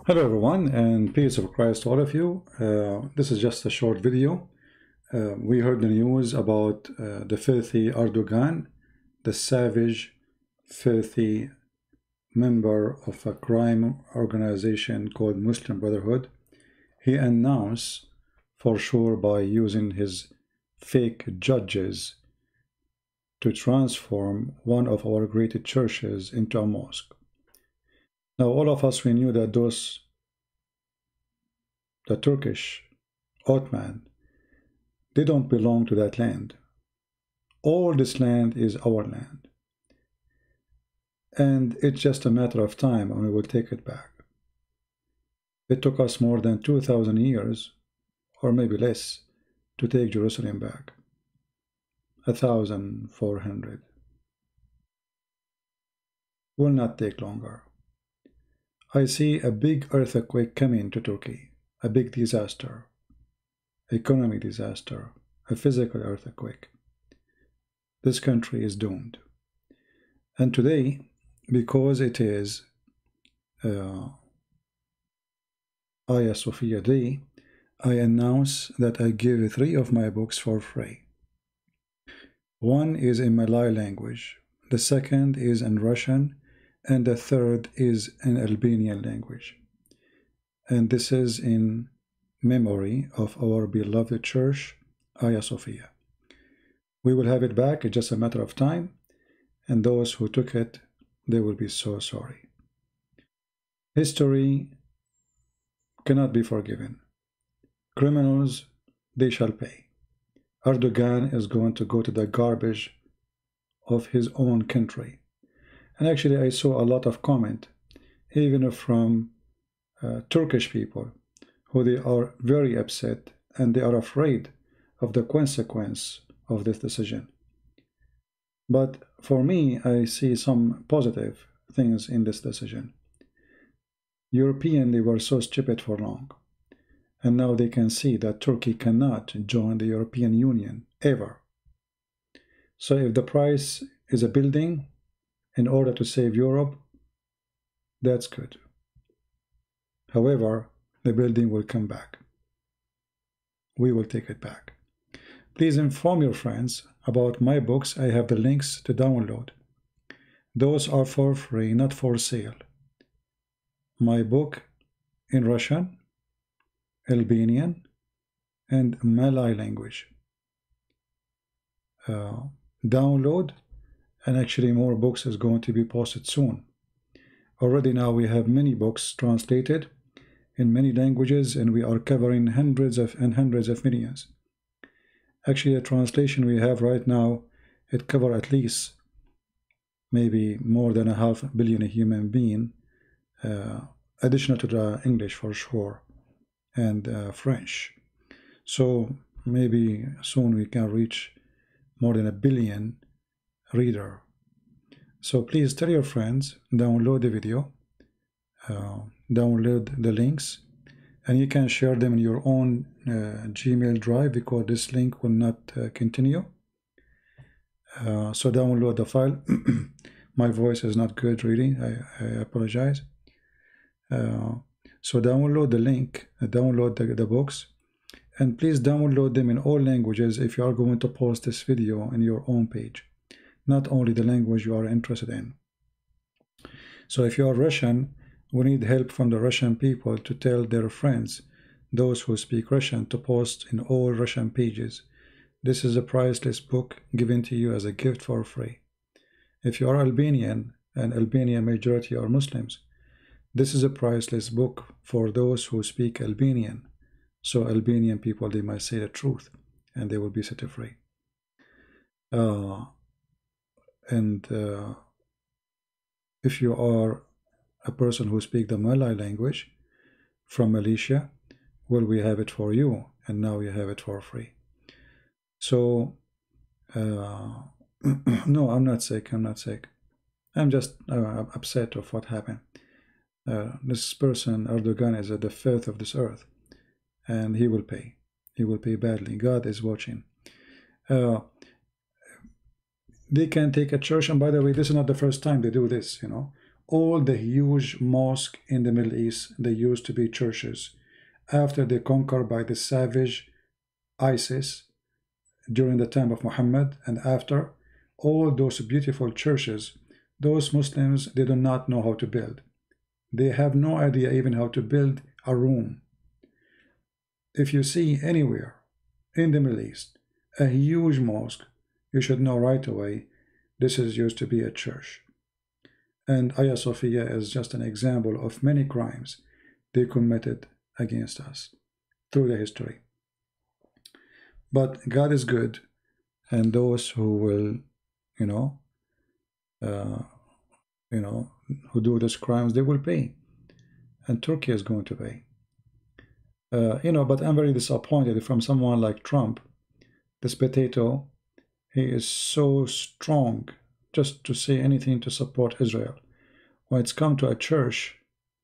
Hello everyone, and peace of Christ to all of you. This is just a short video. We heard the news about the filthy Erdogan, the savage, filthy member of a crime organization called Muslim Brotherhood. He announced for sure by using his fake judges to transform one of our great churches into a mosque. Now, all of us, we knew that the Turkish Ottoman, they don't belong to that land. All this land is our land. And it's just a matter of time and we will take it back. It took us more than 2,000 years, or maybe less, to take Jerusalem back. 1,400. Will not take longer. I see a big earthquake coming to Turkey, a big disaster, economic disaster, a physical earthquake. This country is doomed. And today, because it is Hagia Sophia Day, I announce that I give 3 of my books for free. One is in Malay language, the second is in Russian, and the third is in Albanian language. And this is in memory of our beloved church, Hagia Sophia. We will have it back, it's just a matter of time, and those who took it, they will be so sorry. History cannot be forgiven. Criminals, they shall pay. Erdogan is going to go to the garbage of his own country. And actually, I saw a lot of comment, even from Turkish people, who they are very upset and they are afraid of the consequence of this decision. But for me, I see some positive things in this decision. Europeans, they were so stupid for long. And now they can see that Turkey cannot join the European Union, ever. So if the price is a building, in order to save Europe, that's good. However, the building will come back. We will take it back. Please inform your friends about my books. I have the links to download. Those are for free, not for sale. My book in Russian, Albanian, and Malay language. Download. And actually more books is going to be posted soon. Already now we have many books translated in many languages, and we are covering hundreds of millions. Actually, the translation we have right now, it covers at least maybe more than 500 million human being, additional to the English for sure, and French. So maybe soon we can reach more than 1 billion reader. So please tell your friends, download the video, download the links, and you can share them in your own Gmail drive, because this link will not continue. So download the file. My voice is not good reading, I apologize. So download the link, download the books, and please download them in all languages if you are going to post this video in your own page, not only the language you are interested in. So if you are Russian, we need help from the Russian people to tell their friends, those who speak Russian, to post in all Russian pages. This is a priceless book given to you as a gift for free. If you are Albanian, and Albanian majority are Muslims, this is a priceless book for those who speak Albanian. So Albanian people, they might say the truth and they will be set free. If you are a person who speaks the Malay language from Malaysia, well, we have it for you, and now you have it for free. So no, I'm not sick, I'm just upset of what happened. This person, Erdogan, is at the filth of this earth, and he will pay badly. God is watching. They can take a church, and by the way, this is not the first time they do this, you know. all the huge mosques in the Middle East, they used to be churches. After they conquered by the savage ISIS during the time of Muhammad, and after, all those beautiful churches, those Muslims, they do not know how to build. They have no idea even how to build a room. If you see anywhere in the Middle East a huge mosque, you should know right away this is used to be a church. And Hagia Sophia is just an example of many crimes they committed against us through the history. But God is good, and those who will, who do these crimes, they will pay, and Turkey is going to pay. But I'm very disappointed from someone like Trump, this potato. He is so strong just to say anything to support Israel. When it's come to a church,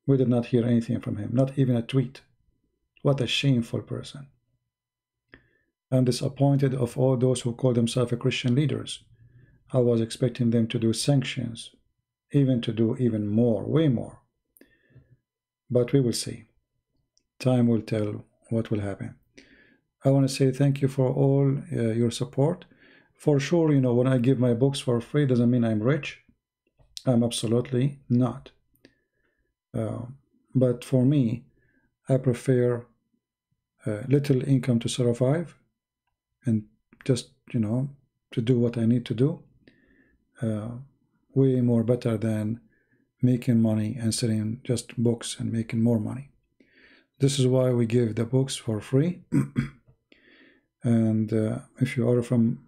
we did not hear anything from him, not even a tweet. What a shameful person. I'm disappointed of all those who call themselves Christian leaders. I was expecting them to do sanctions, even to do even more, way more. But we will see. Time will tell what will happen. I want to say thank you for all your support. For sure, when I give my books for free, doesn't mean I'm rich. I'm absolutely not. But for me, I prefer little income to survive, and just, to do what I need to do. Way more better than making money and selling just books and making more money. This is why we give the books for free. And if you are from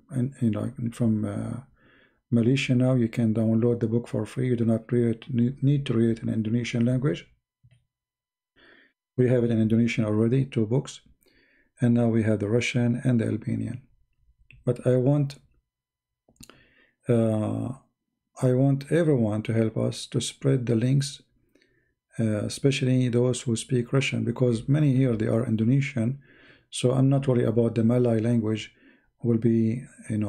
Malaysia now, you can download the book for free. You do not need to read it in Indonesian language. We have it in Indonesian already, 2 books, and now we have the Russian and the Albanian. But I want everyone to help us to spread the links, especially those who speak Russian, because many here, they are Indonesian. So I'm not worried about the Malay language will be,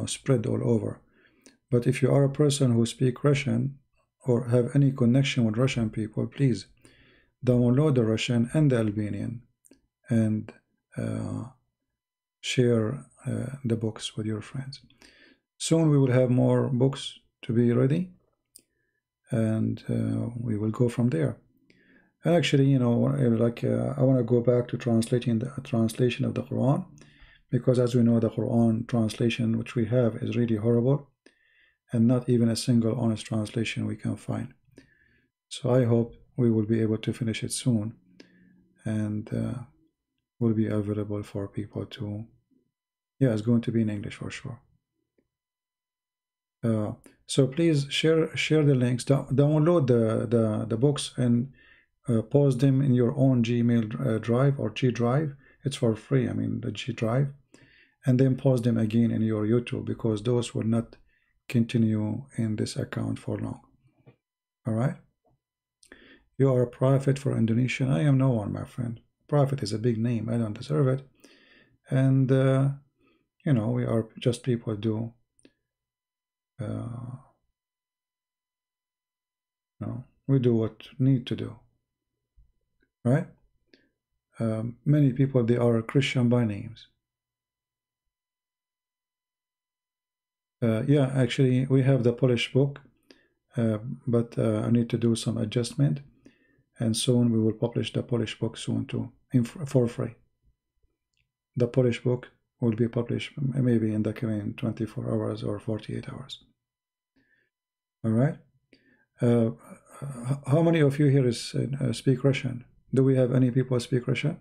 spread all over. But if you are a person who speak Russian or have any connection with Russian people, please download the Russian and the Albanian and share the books with your friends. Soon we will have more books to be ready, and we will go from there. And actually, I want to go back to translating the translation of the Quran, because as we know, the Quran translation which we have is really horrible, and not even a single honest translation we can find. So I hope we will be able to finish it soon, and will be available for people to. Yeah, it's going to be in English for sure. So please share the links, download the books, and post them in your own Gmail drive or G drive. It's for free, the G drive, and then post them again in your YouTube, because those will not continue in this account for long. All right? You are a prophet for Indonesia. I am no one, my friend. Prophet is a big name. I don't deserve it. And we are just people do. We do what need to do. Right? Many people, they are Christian by names. Yeah, actually, we have the Polish book, but I need to do some adjustment, and soon we will publish the Polish book soon too, for free. The Polish book will be published maybe in the coming 24 hours or 48 hours. All right? How many of you here speak Russian? Do we have any people speak Russian?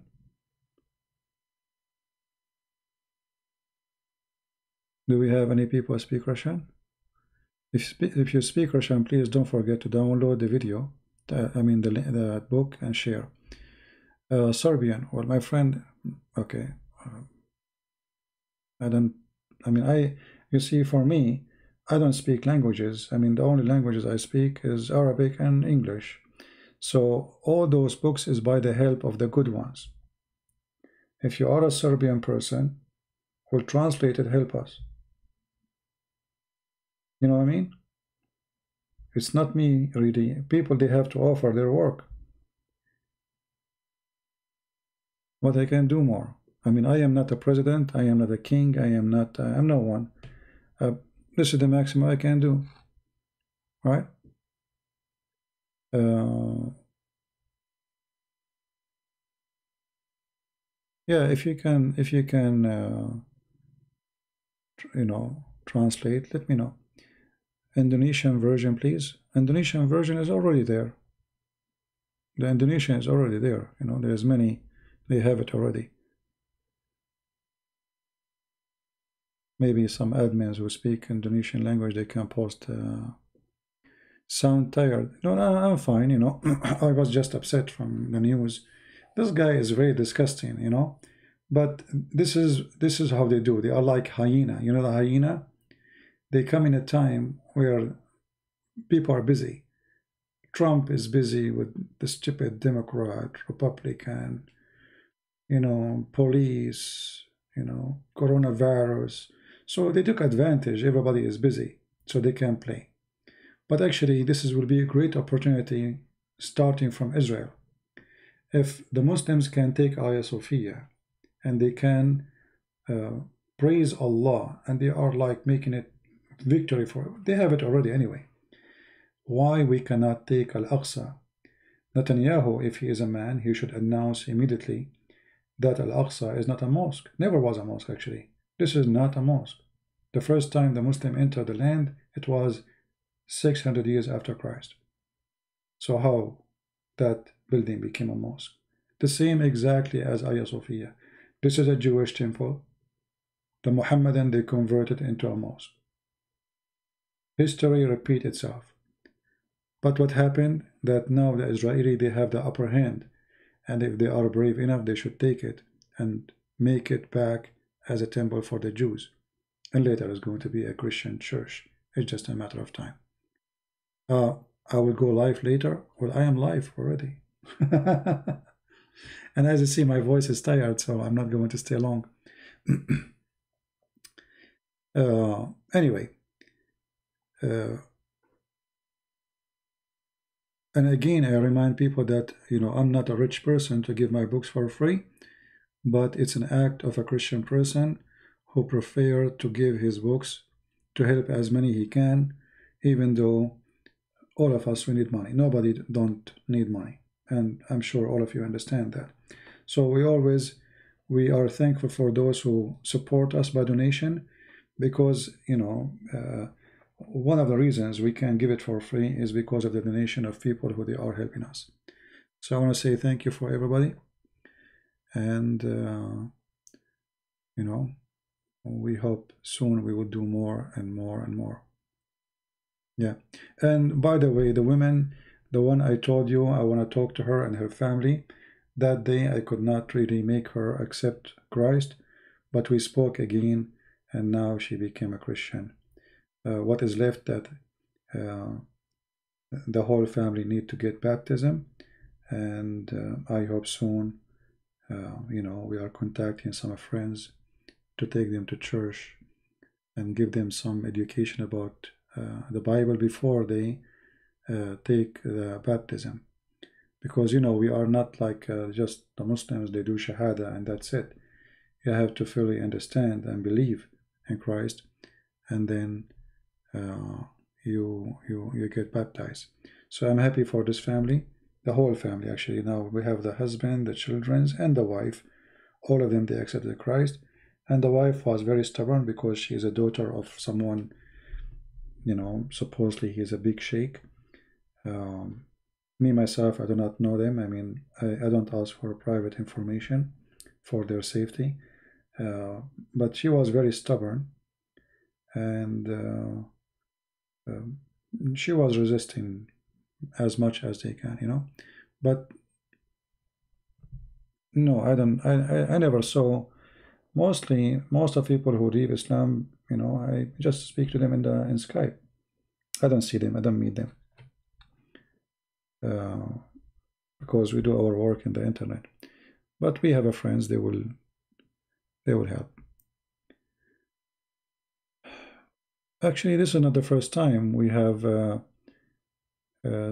Do we have any people speak Russian? If you speak Russian, please don't forget to download the video, the book, and share. Serbian, well, my friend, okay. You see, for me, I don't speak languages. The only languages I speak is Arabic and English. So all those books is by the help of the good ones. If you are a Serbian person, we'll translate it, help us. You know what I mean? It's not me really. People, they have to offer their work. What I can do more. I mean, I am not a president. I am not a king. I am not. I'm no one. This is the maximum I can do. Right? Yeah. If you can, you know, translate. Let me know. Indonesian version, please. Indonesian version is already there. The Indonesian is already there. You know, there's many. They have it already. Maybe some admins who speak Indonesian language, they can post. Sound tired? No, no, I'm fine. You know, I was just upset from the news. This guy is very disgusting. You know, but this is how they do. They are like hyena. You know the hyena. They come in a time where people are busy. Trump is busy with the stupid Democrat, Republican, you know, police, you know, coronavirus. So they took advantage. Everybody is busy, so they can play. But actually, will be a great opportunity starting from Israel. If the Muslims can take Hagia Sophia and they can praise Allah, and they are like making it victory for, they have it already anyway. Why we cannot take Al-Aqsa? Netanyahu, if he is a man, he should announce immediately that Al-Aqsa is not a mosque. Never was a mosque, actually. This is not a mosque. The first time the Muslim entered the land, it was 600 years after Christ. So how that building became a mosque? The same exactly as Hagia Sophia. This is a Jewish temple. The Mohammedan, they converted into a mosque. History repeats itself. But what happened? That now the Israeli, they have the upper hand. And if they are brave enough, they should take it and make it back as a temple for the Jews. And later it's going to be a Christian church. It's just a matter of time. I will go live later. Well, I am live already. And as you see, my voice is tired, so I'm not going to stay long. Anyway. And again, I remind people that, you know, I'm not a rich person to give my books for free, but it's an act of a Christian person who prefer to give his books to help as many he can, even though all of us, we need money. Nobody don't need money. And I'm sure all of you understand that. So we are thankful for those who support us by donation, because, you know, one of the reasons we can give it for free is because of the donation of people who they are helping us. So I want to say thank you for everybody. And, you know, we hope soon we will do more and more and more. Yeah. And by the way, the women, the one I told you, I want to talk to her and her family. That day I could not really make her accept Christ, but we spoke again, and now she became a Christian. What is left, that the whole family need to get baptism, and I hope soon, you know, we are contacting some friends to take them to church and give them some education about the Bible before they take the baptism. Because, you know, we are not like just the Muslims, they do Shahada and that's it. You have to fully understand and believe in Christ, and then you get baptized. So I'm happy for this family, the whole family actually. Now we have the husband, the children, and the wife. All of them, they accepted Christ. And the wife was very stubborn because she is a daughter of someone, you know, supposedly he's a big sheikh. Me, myself, I do not know them. I mean, I don't ask for private information for their safety. But she was very stubborn, and she was resisting as much as they can, you know. But no, I never saw. Mostly, most of people who leave Islam, you know, I just speak to them in Skype. I don't see them. I don't meet them. Because we do our work in the internet. But we have a friends, they will help. Actually, this is not the first time we have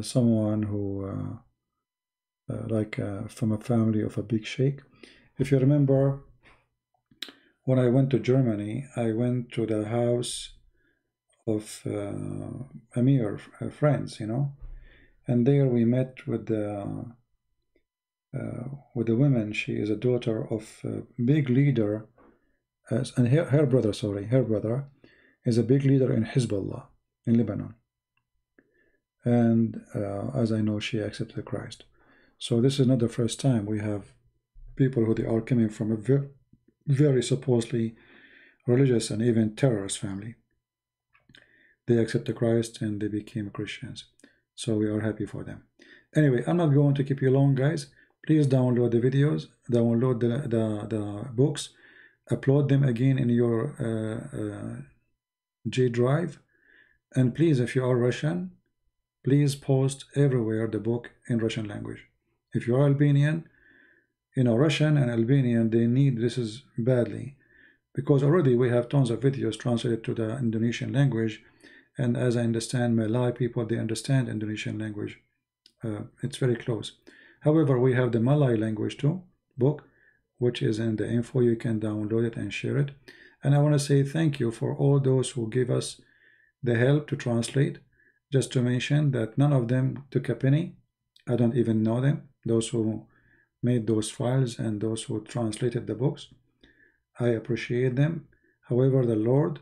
someone who from a family of a big sheikh. If you remember, when I went to Germany, I went to the house of Amir friends, you know, and there we met with the women. She is a daughter of a big leader, and her brother, sorry, her brother is a big leader in Hezbollah in Lebanon. And as I know, she accepted Christ. So this is not the first time we have people who they are coming from a very supposedly religious and even terrorist family. They accepted Christ and they became Christians. So we are happy for them. Anyway, I'm not going to keep you long, guys. Please download the videos, download the books, upload them again in your G drive. And please, if you are Russian, please post everywhere the book in Russian language. If you are Albanian, you know, Russian and Albanian, they need this is badly, because already we have tons of videos translated to the Indonesian language, and as I understand, Malay people, they understand Indonesian language. It's very close. However, we have the Malay language too book, which is in the info. You can download it and share it. And I want to say thank you for all those who give us the help to translate. Just to mention that none of them took a penny. I don't even know them, those who made those files and those who translated the books. I appreciate them. However, the Lord,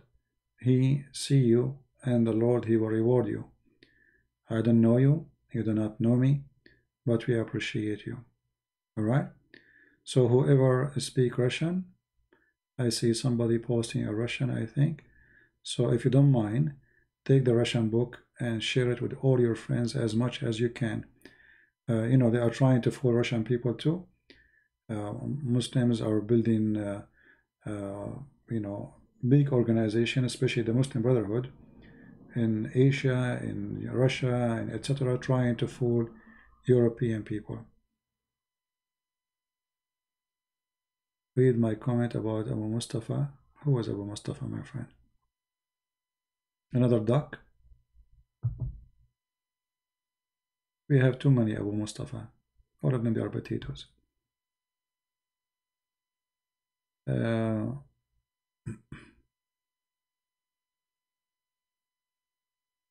He see you, and the Lord, He will reward you. I don't know you, you do not know me, but we appreciate you. All right? So whoever speak Russian, I see somebody posting a Russian, I think. So if you don't mind, take the Russian book and share it with all your friends as much as you can. You know, they are trying to fool Russian people too. Muslims are building, you know, big organization, especially the Muslim Brotherhood in Asia, in Russia, and etc., trying to fool European people. Read my comment about Abu Mustafa. Who was Abu Mustafa, my friend? Another duck? We have too many Abu Mustafa. All of them, they are potatoes.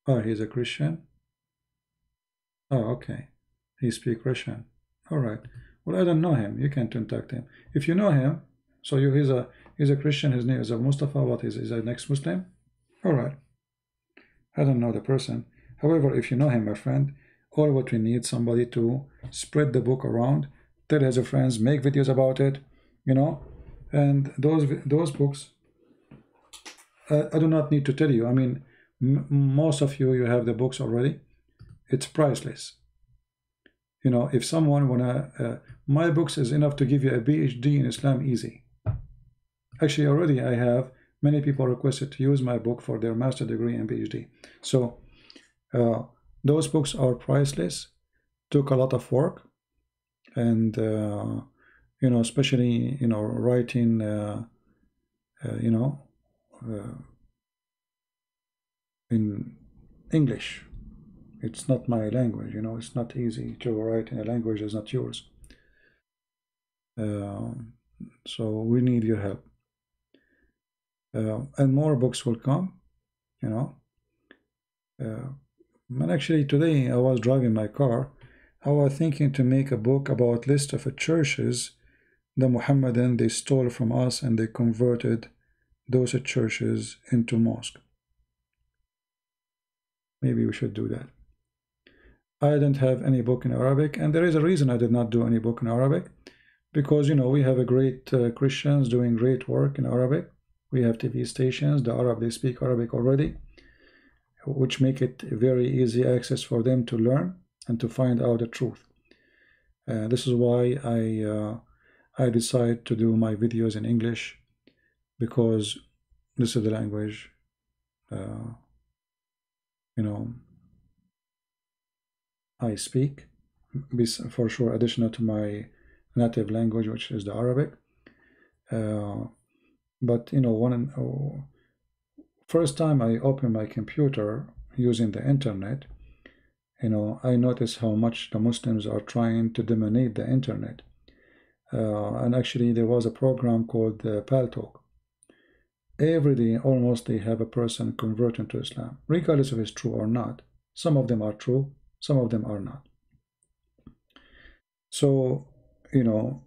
Oh, he's a Christian? Oh, okay. He speaks Russian. All right. Well, I don't know him. You can contact him. If you know him, so he's a Christian, his name is Abu Mustafa. What is an ex-Muslim? All right. I don't know the person. However, if you know him, my friend, all what we need somebody to spread the book around, tell his friends, make videos about it, you know, and those books. I do not need to tell you. I mean, most of you have the books already. It's priceless. You know, if someone wanna, my books is enough to give you a PhD in Islam easy. Actually, already I have many people requested to use my book for their master degree and PhD. So those books are priceless. Took a lot of work, and you know, especially you know, writing, you know, in English. It's not my language, you know, it's not easy to write in a language that's not yours. So we need your help. And more books will come, you know. And actually today I was driving my car. I was thinking to make a book about list of churches the Muhammadan they stole from us, and they converted those churches into mosque. Maybe we should do that. I didn't have any book in Arabic, and there is a reason I did not do any book in Arabic, because you know, we have a great Christians doing great work in Arabic. We have TV stations, the Arab, they speak Arabic already, which make it very easy access for them to learn and to find out the truth. This is why I decide to do my videos in English, because this is the language, you know, I speak, for sure, additional to my native language, which is the Arabic. But you know, first time I opened my computer using the internet, You know, I notice how much the Muslims are trying to dominate the internet. And actually, there was a program called Pal Talk. Every day, almost, they have a person converting to Islam, regardless if it's true or not. Some of them are true, some of them are not. So, you know,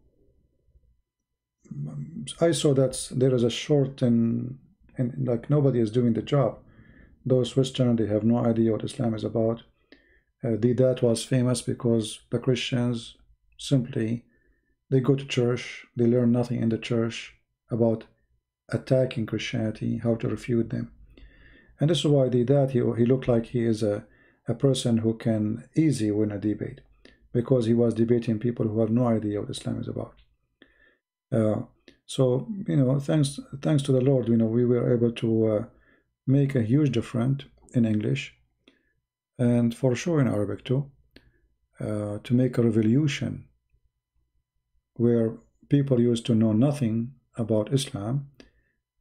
I saw that there is a short and like nobody is doing the job. Those Western, they have no idea what Islam is about. That was famous because the Christians simply, they go to church, they learn nothing in the church about attacking Christianity, how to refute them. And this is why that he looked like he is a person who can easily win a debate, because he was debating people who have no idea what Islam is about. So, you know, thanks to the Lord, you know, we were able to make a huge difference in English, and for sure in Arabic too, to make a revolution where people used to know nothing about Islam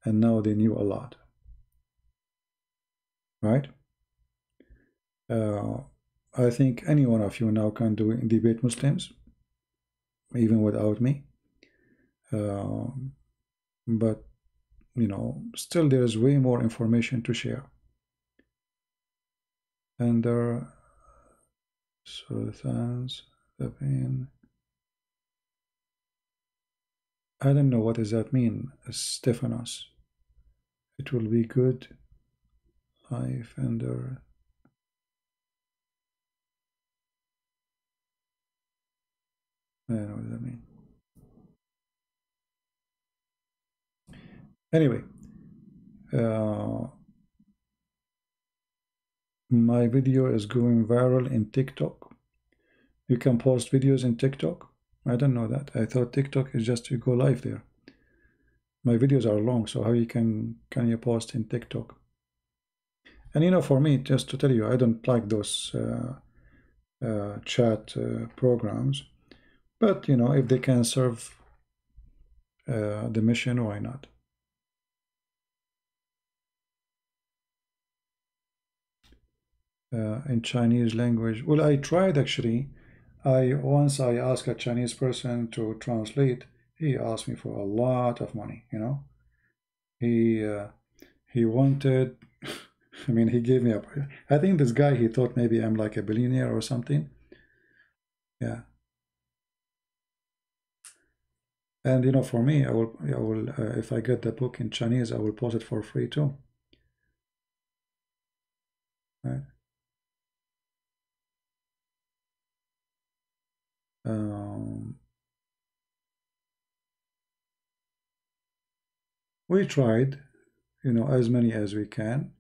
and now they knew a lot, right? I think any one of you now can debate Muslims, even without me. But you know, still there is way more information to share. And there, sultans, the pain. I don't know what does that mean, Stephanos. It will be good life and there. I don't know what does that mean. Anyway, my video is going viral in TikTok. You can post videos in TikTok. I don't know that. I thought TikTok is just to go live there. My videos are long, so how you can you post in TikTok? And you know, for me, just to tell you, I don't like those chat programs. But you know, if they can serve the mission, why not? In Chinese language, well, I tried actually. Once I asked a Chinese person to translate. He asked me for a lot of money. You know, he wanted. I mean, he gave me a. I think this guy, he thought maybe I'm like a billionaire or something. Yeah. And you know, for me, I will, if I get the book in Chinese, I will post it for free too. Right? We tried, you know, as many as we can,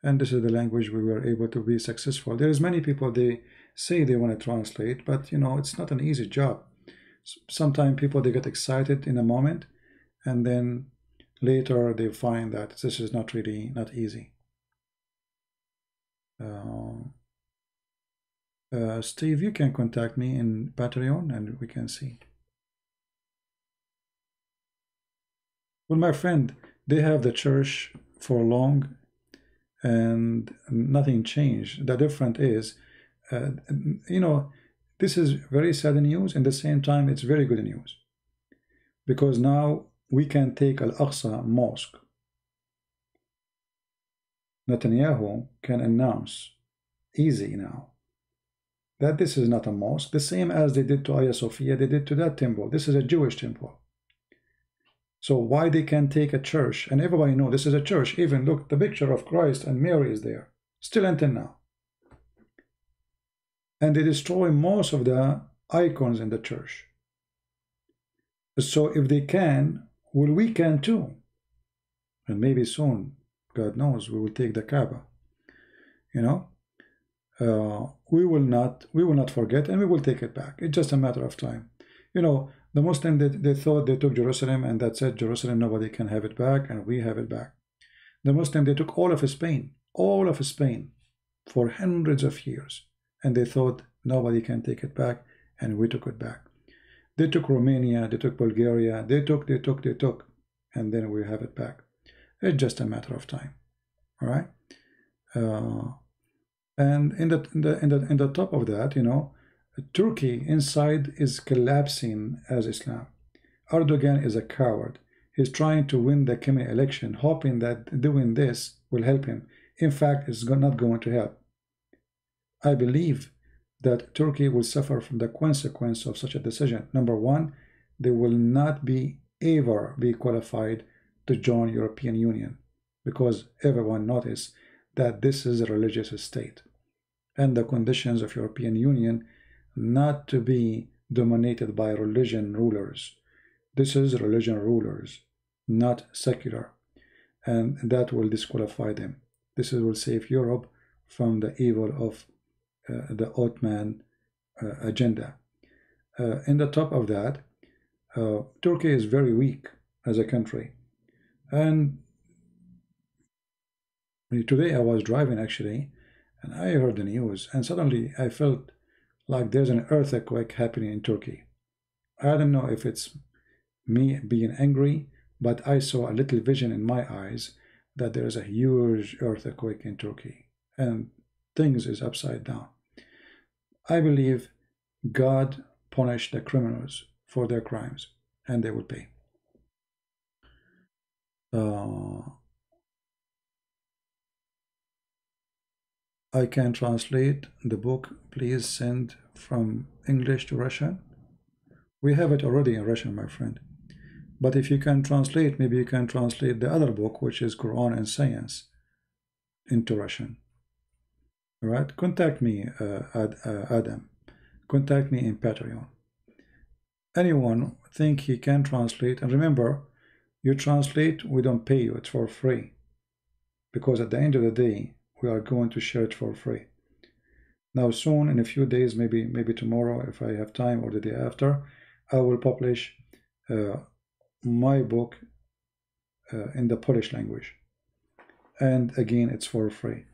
and this is the language we were able to be successful. There's many people, they say they want to translate, but you know, it's not an easy job. Sometimes people, they get excited in a moment, and then later they find that this is not really not easy. Steve, you can contact me in Patreon and we can see. Well, my friend, they have the church for long and nothing changed. The difference is, you know, this is very sad news. And at the same time, it's very good news. Because now we can take Al-Aqsa Mosque. Netanyahu can announce, easy now, that this is not a mosque, the same as they did to Hagia Sophia, they did to that temple. This is a Jewish temple. So why they can take a church, and everybody know this is a church, even look, the picture of Christ and Mary is there, still until now. And they destroy most of the icons in the church. So if they can, well, we can too. And maybe soon, God knows, we will take the Kaaba. You know, we will not forget, and we will take it back. It's just a matter of time. You know, the Muslim, they thought they took Jerusalem, and that's it. Jerusalem, nobody can have it back, and we have it back. The Muslim, they took all of Spain for hundreds of years, and they thought nobody can take it back, and we took it back. They took Romania, they took Bulgaria, they took, and then we have it back. It's just a matter of time. All right. And in the top of that, you know, Turkey inside is collapsing as Islam. Erdogan is a coward. He's trying to win the coming election, hoping that doing this will help him. In fact, it's not going to help. I believe that Turkey will suffer from the consequence of such a decision. Number one, they will not be ever be qualified to join European Union because everyone noticed that this is a religious state and the conditions of European Union not to be dominated by religion rulers. This is religion rulers, not secular, and that will disqualify them. This will save Europe from the evil of the Ottoman agenda. In the top of that, Turkey is very weak as a country. And today I was driving actually, and I heard the news, and suddenly I felt like there's an earthquake happening in Turkey. I don't know if it's me being angry, but I saw a little vision in my eyes that there's a huge earthquake in Turkey, and things is upside down. I believe God punished the criminals for their crimes, and they will pay. I can translate the book. Please send from English to Russian. We have it already in Russian, my friend. But if you can translate, maybe you can translate the other book, which is Quran and Science, into Russian. All right? Contact me, Adam. Contact me in Patreon. Anyone think he can translate? And remember, you translate, we don't pay you. It's for free. Because at the end of the day, we are going to share it for free. Now soon, in a few days, maybe tomorrow, if I have time, or the day after, I will publish my book in the Polish language. And again, it's for free.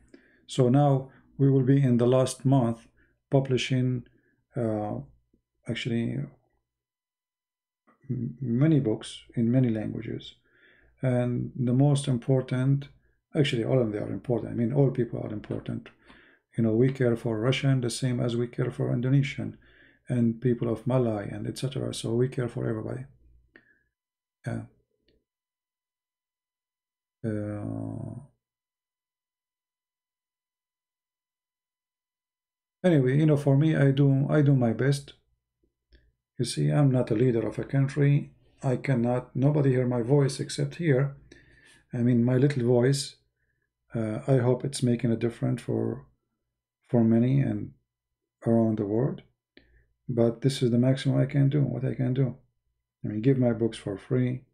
So now we will be in the last month publishing actually many books in many languages. And the most important, actually all of them are important. I mean, all people are important. You know, we care for Russian the same as we care for Indonesian and people of Malay and etc. So we care for everybody. Yeah. Anyway, you know, for me, I do my best. You see, I'm not a leader of a country. I cannot, nobody hear my voice except here. I mean, my little voice. I hope it's making a difference for many and around the world. But this is the maximum I can do, what I can do. I mean, give my books for free,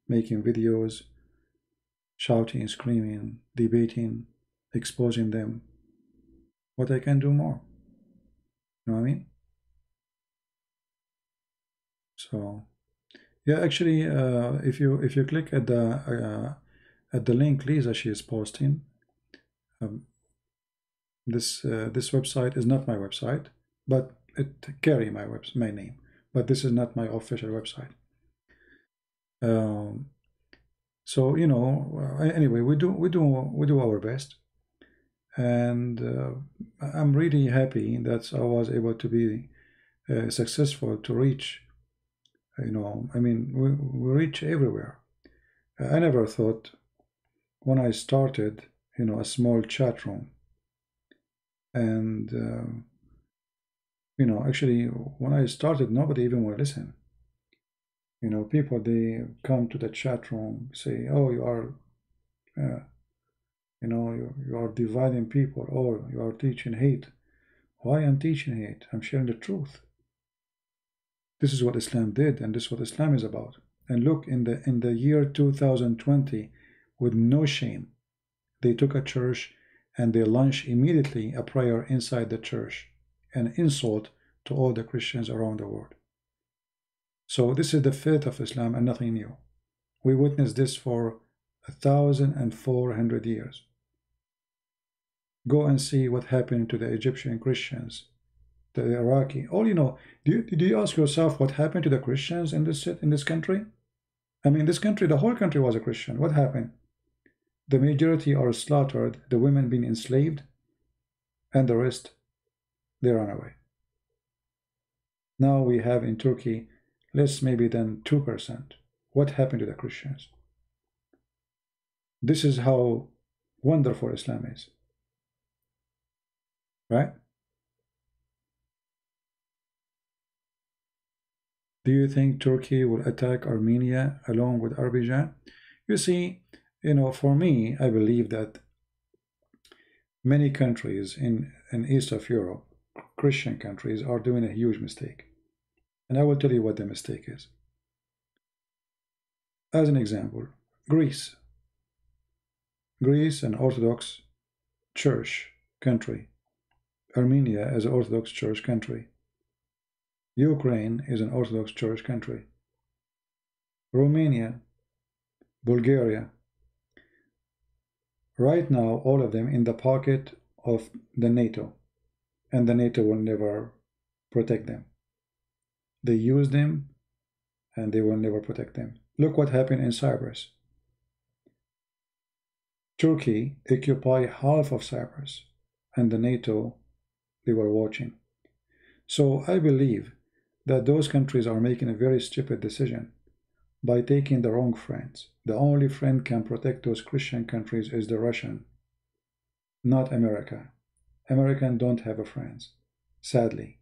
making videos, shouting, screaming, debating, exposing them. What I can do more. You know what I mean? So, yeah, actually, if you click at the link Lisa she is posting, this website is not my website, but it carry my name, but this is not my official website. So you know, anyway, we do our best, and I'm really happy that I was able to be successful to reach. You know, I mean, we reach everywhere. I never thought when I started, you know, a small chat room, and you know, actually, when I started, nobody even would listen. You know, people, they come to the chat room, say, oh, you are, you know, you are dividing people, or you are teaching hate. Why I'm teaching hate? I'm sharing the truth. This is what Islam did, and this is what Islam is about. And look, in the year 2020, with no shame, they took a church and they launched immediately a prayer inside the church, an insult to all the Christians around the world. So this is the faith of Islam and nothing new. We witnessed this for 1,400 years. Go and see what happened to the Egyptian Christians, the Iraqi. All you know, did you ask yourself what happened to the Christians in this country? I mean, this country, the whole country was a Christian. What happened? The majority are slaughtered, the women being enslaved. and the rest, they run away. Now we have in Turkey less maybe than 2%. What happened to the Christians? This is how wonderful Islam is, right? Do you think Turkey will attack Armenia along with Azerbaijan? You see, for me, I believe that many countries in East of Europe, Christian countries, are doing a huge mistake. And I will tell you what the mistake is. As an example, Greece. Greece, an Orthodox Church country. Armenia is an Orthodox Church country. Ukraine is an Orthodox Church country. Romania, Bulgaria. Right now, all of them in the pocket of the NATO, and the NATO will never protect them. They use them, and they will never protect them. Look what happened in Cyprus. Turkey occupied half of Cyprus, and the NATO, they were watching. So I believe that those countries are making a very stupid decision by taking the wrong friends. The only friend can protect those Christian countries is the Russian, not America. Americans don't have a friends, sadly.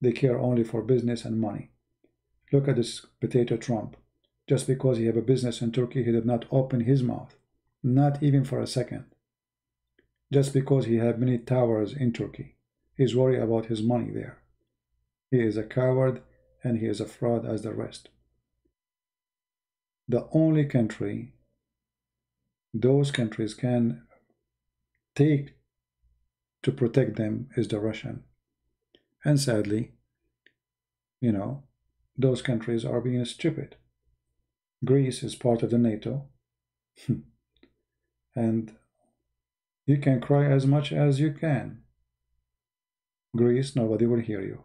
They care only for business and money. Look at this potato Trump. Just because he have a business in Turkey, he did not open his mouth, not even for a second. Just because he have many towers in Turkey, he's worried about his money there. He is a coward and he is a fraud as the rest. The only country those countries can take to protect them is the Russian. And sadly, those countries are being stupid. Greece is part of the NATO. And you can cry as much as you can. Greece, nobody will hear you.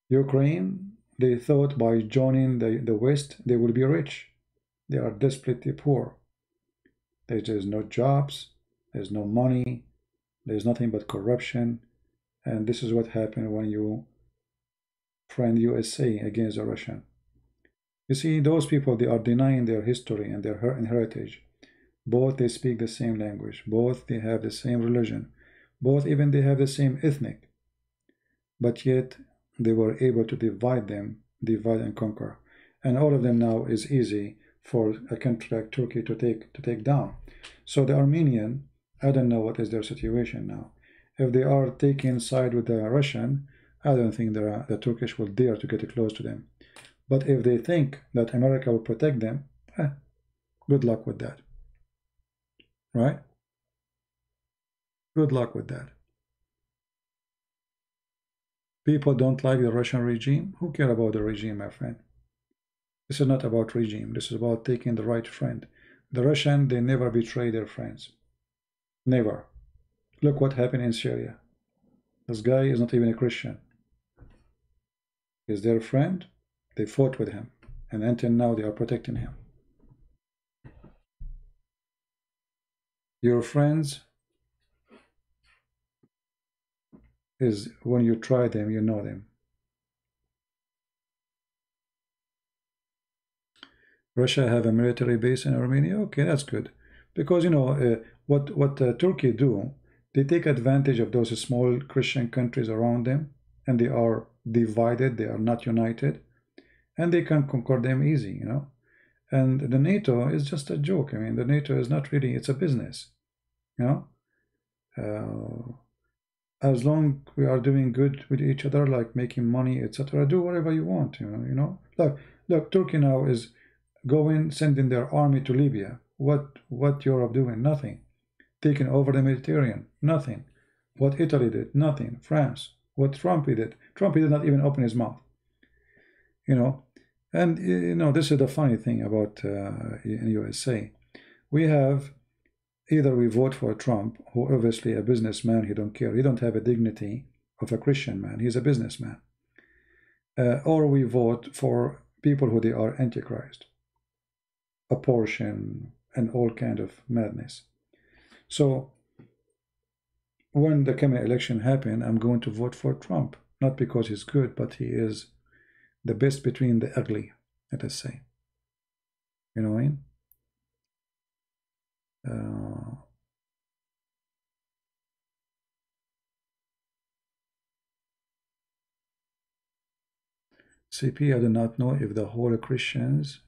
Ukraine, they thought by joining the West, they will be rich. They are desperately poor. There's no jobs, there's no money, there's nothing but corruption. And this is what happened when you friend USA against the Russian. You see, those people, they are denying their history and their heritage. Both they speak the same language, both they have the same religion, both even they have the same ethnic. But yet they were able to divide and conquer. And all of them now is easy for a country like Turkey to take down. So the Armenian, I don't know what is their situation now. If they are taking side with the Russian, I don't think the Turkish will dare to get close to them. But if they think that America will protect them, good luck with that. Right? Good luck with that. People don't like the Russian regime. Who cares about the regime, my friend? This is not about regime. This is about taking the right friend. The Russian, they never betray their friends. Never. Look what happened in Syria. This guy is not even a Christian. He's their friend. They fought with him. And until now, they are protecting him. Your friends is when you try them, you know them. Russia have a military base in Armenia. Okay, that's good. Because, what Turkey do, they take advantage of those small Christian countries around them, and they are divided, they are not united, and they can conquer them easy, And the NATO is just a joke. I mean, the NATO is not really, it's a business, as long we are doing good with each other, like making money, etc., do whatever you want, Look, Turkey now is sending their army to Libya. What Europe doing? Nothing. Taking over the Mediterranean? Nothing. What Italy did? Nothing. France? What Trump did? Trump did not even open his mouth. And this is the funny thing about in USA. We have either we vote for Trump, who obviously a businessman, he don't care. He don't have a dignity of a Christian man. He's a businessman. Or we vote for people who they are antichrist, abortion, and all kind of madness. So when the coming election happen, I'm going to vote for Trump, not because he's good, but he is the best between the ugly, let us say. You know what I mean? CP, I do not know if the whole Christians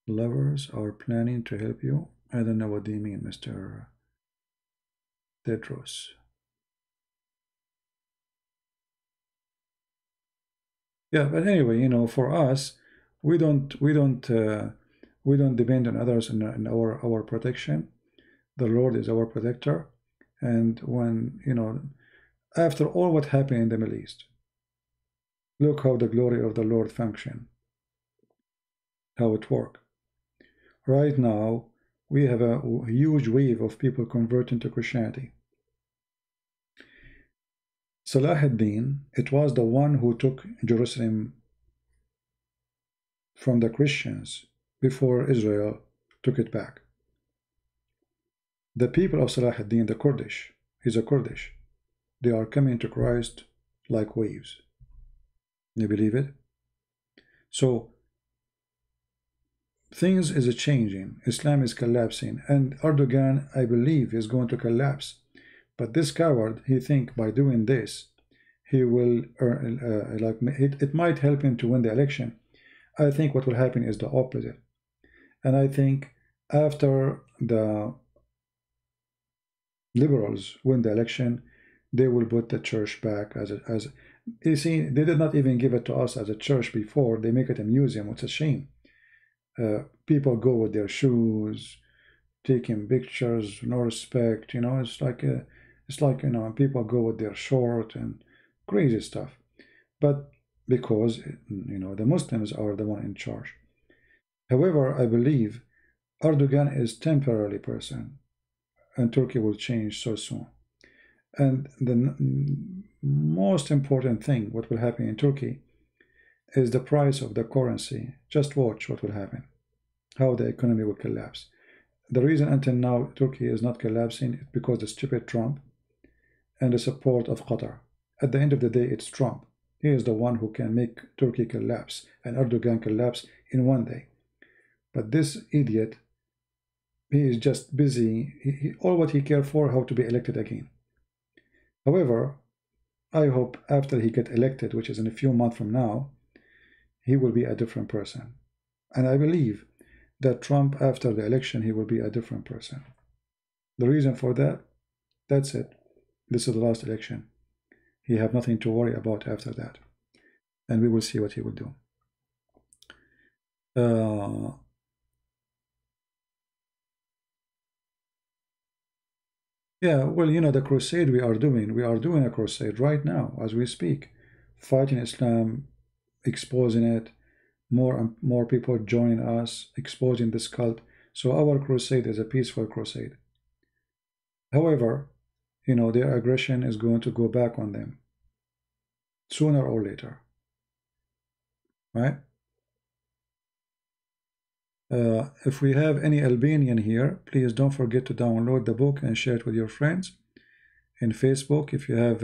lovers are planning to help you. I don't know what they mean, Mr. Tedros. Yeah, but anyway, you know, for us, we don't depend on others in our protection. The Lord is our protector, and when you know, after all what happened in the Middle East, look how the glory of the Lord function, how it worked. Right now, we have a huge wave of people converting to Christianity. Salah ad-Din, it was the one who took Jerusalem from the Christians before Israel took it back. The people of Salah ad-Din, the Kurdish, he's a Kurdish, they are coming to Christ like waves. You believe it? So things is changing. Islam is collapsing, and Erdogan, I believe, is going to collapse. But this coward, he think by doing this, he will it might help him to win the election. I think what will happen is the opposite. And I think after the liberals win the election, they will put the church back as you see, they did not even give it to us as a church before. They make it a museum. It's a shame. People go with their shoes, taking pictures, no respect. You know, it's like you know, people go with their short and crazy stuff. But because you know the Muslims are the one in charge. However, I believe Erdogan is temporary person, and Turkey will change so soon. And the most important thing, what will happen in Turkey, is the price of the currency. Just watch what will happen, how the economy will collapse. The reason until now Turkey is not collapsing is because the stupid Trump and the support of Qatar. At the end of the day, it's Trump. He is the one who can make Turkey collapse and Erdogan collapse in one day. But this idiot, he is just busy. All what he cares for, how to be elected again. However, I hope after he get elected, which is in a few months from now, he will be a different person. And I believe that Trump, after the election, he will be a different person. The reason for that, that's it. This is the last election. He have nothing to worry about after that. And we will see what he will do. Yeah, well, you know, the crusade we are doing a crusade right now as we speak, fighting Islam, exposing it, more and more people joining us, exposing this cult. So our crusade is a peaceful crusade. However, you know, their aggression is going to go back on them sooner or later, right? If we have any Albanian here, please don't forget to download the book and share it with your friends. In Facebook, if you have,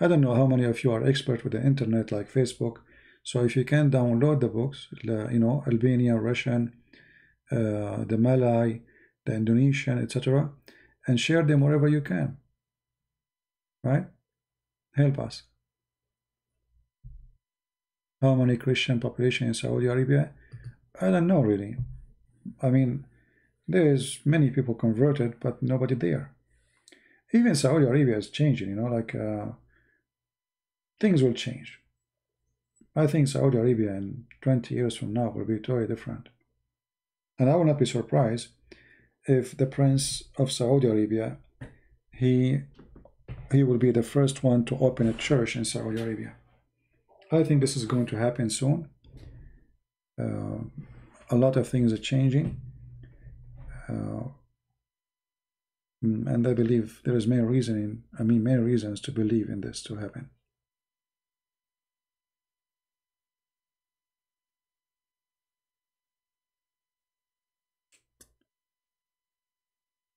I don't know how many of you are expert with the internet like Facebook, so if you can download the books, you know, Albanian, Russian, the Malay, the Indonesian, etc., and share them wherever you can, right? Help us. How many Christian population in Saudi Arabia? I don't know really. I mean, there is many people converted, but nobody there. Even Saudi Arabia is changing, you know, like things will change. I think Saudi Arabia in 20 years from now will be totally different. And I will not be surprised if the Prince of Saudi Arabia, he will be the first one to open a church in Saudi Arabia. I think this is going to happen soon. A lot of things are changing. And I believe there is many reasons to believe in this to happen.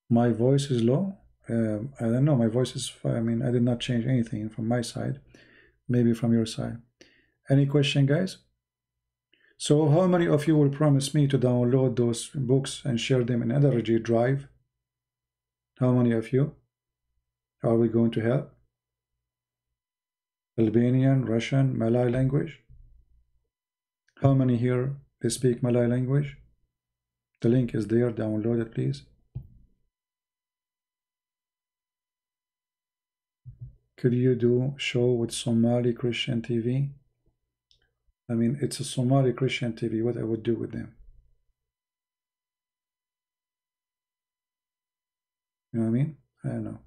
My voice is low. I don't know, my voice is fine. I mean, I did not change anything from my side, maybe from your side. Any question, guys? So how many of you will promise me to download those books and share them in another G drive? How many of you are we going to help? Albanian, Russian, Malay language? How many here they speak Malay language? The link is there, download it please. Could you do show with Somali Christian TV? I mean, it's a Somali Christian TV, what I would do with them. You know what I mean? I don't know.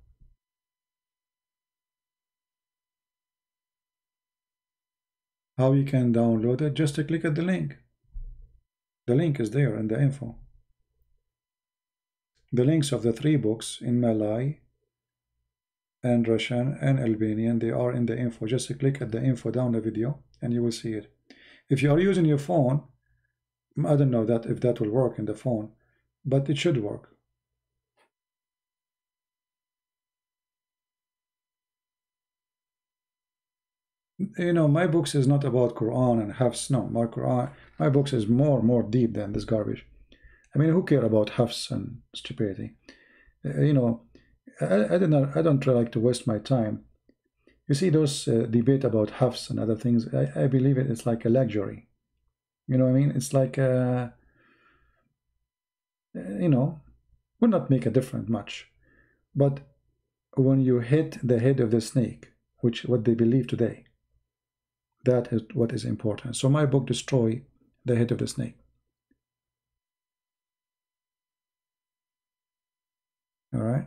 How you can download it? Just to click at the link. The link is there in the info. The links of the 3 books in Malay and Russian and Albanian, they are in the info. Just to click at the info down the video and you will see it. If you are using your phone, I don't know that if that will work in the phone, but it should work. You know, my books is not about Quran and Hafs. No, my books is more deep than this garbage. I mean, who care about Hafs and stupidity? You know, I don't like to waste my time. You see those debate about Hafs and other things. I believe it's like a luxury. You know what I mean? It's like you know, will not make a difference much. But when you hit the head of the snake, which what they believe today, that is what is important. So my book destroy the head of the snake. All right.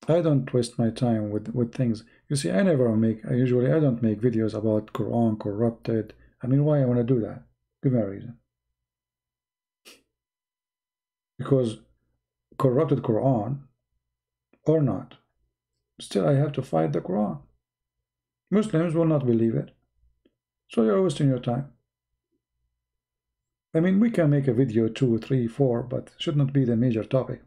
I don't waste my time with things. You see, I don't make videos about Quran corrupted. I mean, why I want to do that? Give me a reason. Because corrupted Quran or not, still I have to fight the Quran. Muslims will not believe it. So you're wasting your time. I mean, we can make a video 2, 3, 4, but should not be the major topic.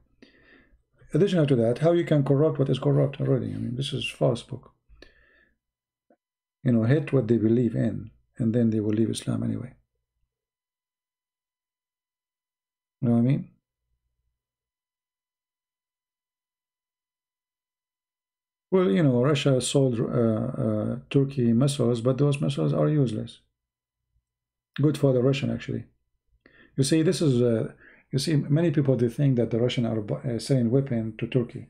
Additional to that, how you can corrupt what is corrupt already. I mean, this is false book. You know, hate what they believe in, and then they will leave Islam anyway. You know what I mean? Well, you know, Russia sold Turkey missiles, but those missiles are useless. Good for the Russian, actually. You see, this is you see, many people, they think that the Russians are selling weapons to Turkey.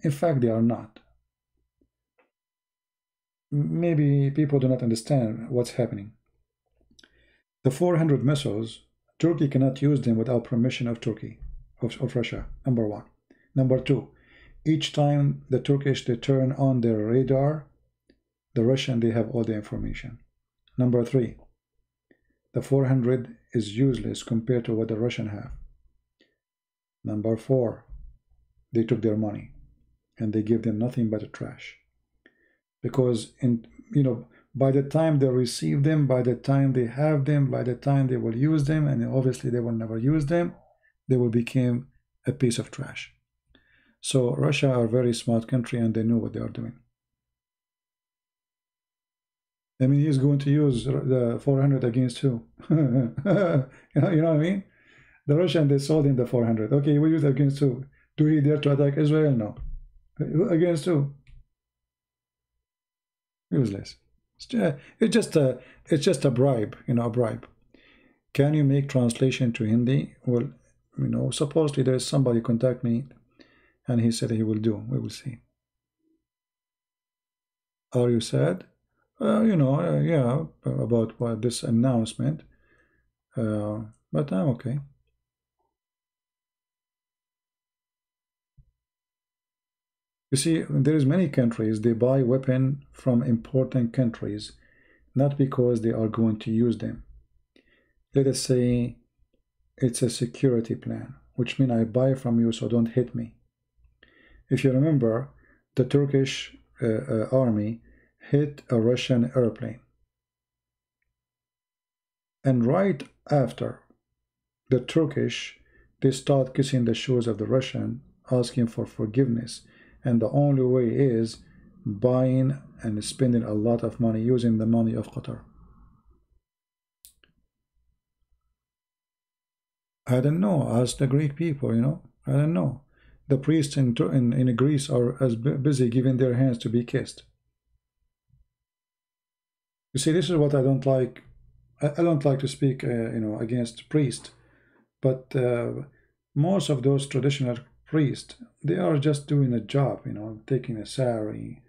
In fact, they are not. Maybe people do not understand what's happening. The 400 missiles, Turkey cannot use them without permission of Turkey, of Russia, number 1. Number 2, each time the Turkish, they turn on their radar, the Russian, they have all the information. Number 3, the 400 is useless compared to what the Russian have. Number 4, they took their money and they give them nothing but a trash. Because you know, by the time they receive them, by the time they have them, by the time they will use them, and obviously they will never use them, they will become a piece of trash. So Russia are a very smart country and they know what they are doing. I mean, he's going to use the 400 against who? You know what I mean? The Russian, they sold him the 400. Okay, we use it against who? Do he dare to attack Israel? No. Against who? Useless. It's just a bribe, you know, a bribe. Can you make translation to Hindi? Well, you know, supposedly there's somebody contact me, and he said he will do. We will see. Are you sad? You know, yeah, about this announcement. But I'm okay. You see, there is many countries, they buy weapons from important countries, not because they are going to use them. Let us say it's a security plan, which means I buy from you so don't hit me. If you remember, the Turkish army hit a Russian airplane. And right after, the Turkish, they start kissing the shoes of the Russian asking for forgiveness, and the only way is buying and spending a lot of money using the money of Qatar. I don't know. Ask the Greek people, you know. I don't know. The priests in Greece are as busy giving their hands to be kissed. You see, this is what I don't like. I don't like to speak, you know, against priests, but most of those traditional priests, they are just doing a job, you know, taking a salary,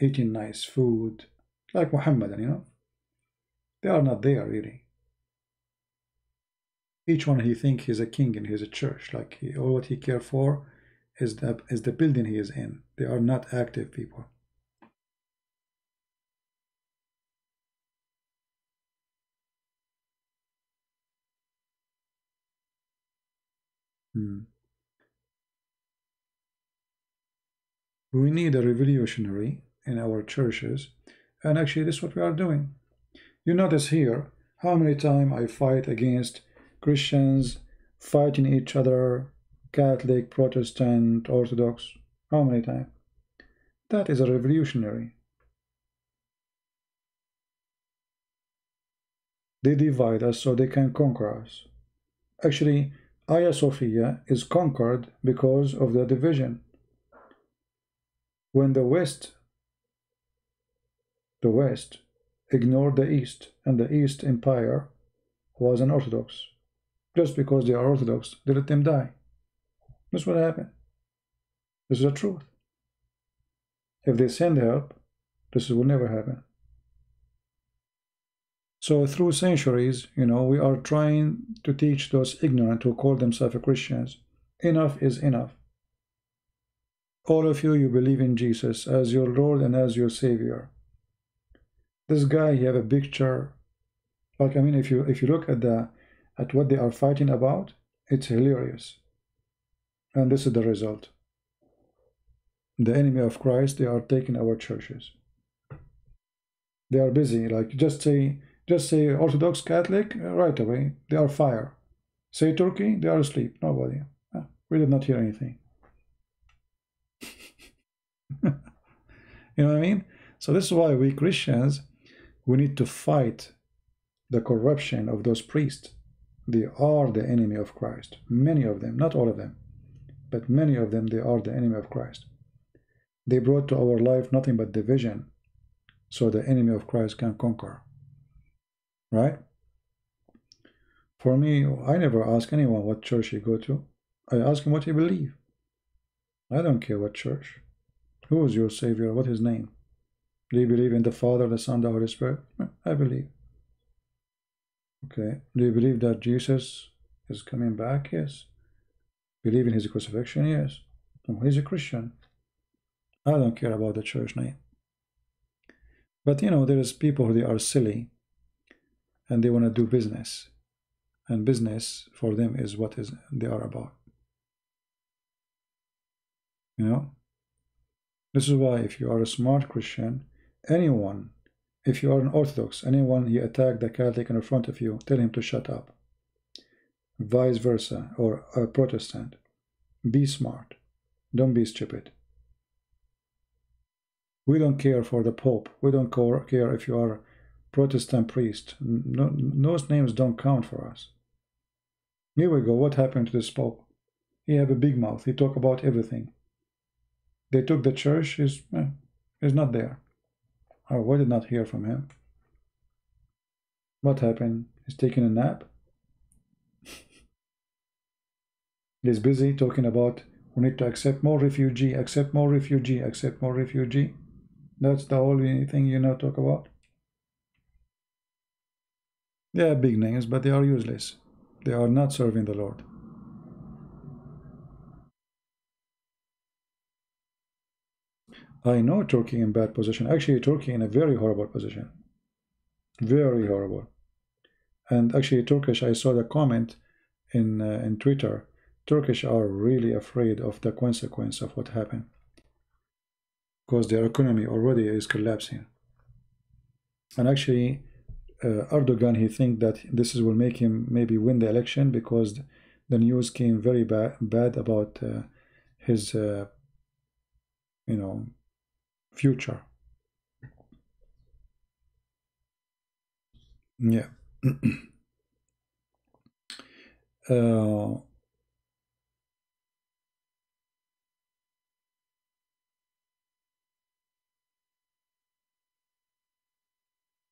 eating nice food, like Muhammad, you know. They are not there really. Each one he think he's a king in his church, like all what he care for is the building he is in. They are not active people. We need a revolutionary in our churches, and actually this is what we are doing. You notice here how many times I fight against Christians fighting each other, Catholic, Protestant, Orthodox. How many times? That is a revolutionary. They divide us so they can conquer us. Actually, Hagia Sophia is conquered because of the division. When the West ignored the East, and the East Empire was an Orthodox. Just because they are Orthodox, they let them die. That's what happened. This is the truth. If they send help, this will never happen. So through centuries, you know, we are trying to teach those ignorant who call themselves Christians, enough is enough. All of you believe in Jesus as your Lord and as your Savior. This guy, he have a picture. Like, I mean, if you look at what they are fighting about, it's hilarious. And this is the result. The enemy of Christ, they are taking our churches. They are busy. Like, just say Orthodox Catholic, right away, they are fire. Say Turkey, they are asleep. Nobody. We did not hear anything. You know what I mean? So this is why we Christians, we need to fight the corruption of those priests. They are the enemy of Christ. Many of them, not all of them, but many of them, they are the enemy of Christ. They brought to our life nothing but division, so the enemy of Christ can conquer. Right? For me, I never ask anyone what church he go to. I ask him what he believe. I don't care what church. Who is your Savior? What is his name? Do you believe in the Father, the Son, the Holy Spirit? I believe. Okay. Do you believe that Jesus is coming back? Yes. Believe in his crucifixion? Yes. Oh, he's a Christian. I don't care about the church name. But you know, there is people who they are silly and they want to do business. And business for them is what they are about. You know? This is why if you are a smart Christian, anyone, if you are an Orthodox, anyone he attacked the Catholic in front of you, tell him to shut up. Vice versa, or a Protestant. Be smart. Don't be stupid. We don't care for the Pope. We don't care if you are Protestant priest. No, those names don't count for us. Here we go. What happened to this Pope? He have a big mouth. He talk about everything. They took the church. Is not there. Oh, we did not hear from him. What happened? He's taking a nap. He's busy talking about we need to accept more refugee, accept more refugee, accept more refugee. That's the only thing you know talk about. They are big names, but they are useless. They are not serving the Lord. I know Turkey in bad position. Actually, Turkey in a very horrible position. Very horrible. And actually, Turkish, I saw the comment in Twitter. Turkish are really afraid of the consequence of what happened. Because their economy already is collapsing. And actually, Erdogan, he think that this will make him maybe win the election because the news came very bad about his future. Yeah. uh,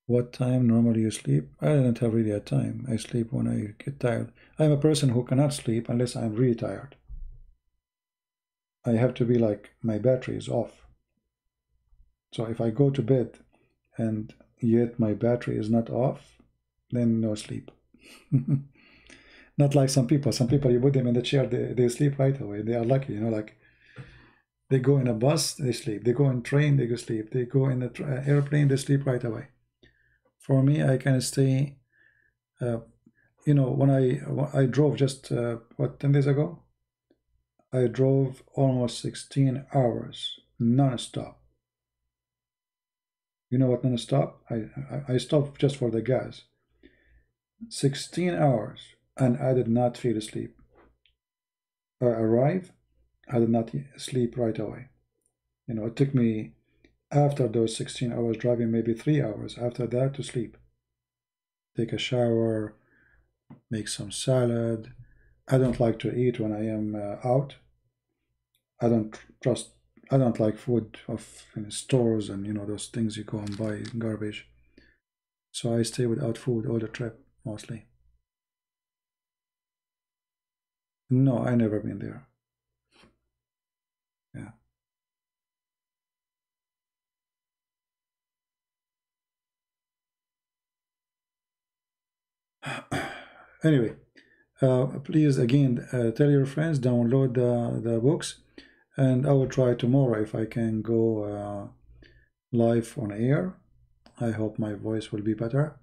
what time normally you sleep? I don't have really a time. I sleep when I get tired. I'm a person who cannot sleep unless I'm really tired. I have to be like my battery is off. So if I go to bed and yet my battery is not off, then no sleep. Not like some people. Some people, you put them in the chair, they sleep right away. They are lucky, like they go in a bus, they sleep. They go in train, they go sleep. They go in an airplane, they sleep right away. For me, I can stay, when I drove just, 10 days ago? I drove almost 16 hours non-stop. You know what non-stop? I stopped just for the gas. 16 hours, and I did not feel asleep. I arrived, I did not sleep right away. It took me, after those 16 hours driving, maybe 3 hours after that to sleep. Take a shower, make some salad. I don't like to eat when I am out. I don't trust. I don't like food of stores and those things you go and buy garbage. So I stay without food all the trip mostly. No, I never been there. Yeah. Anyway, please again tell your friends, download the books, and I will try tomorrow if I can go live on air. I hope my voice will be better,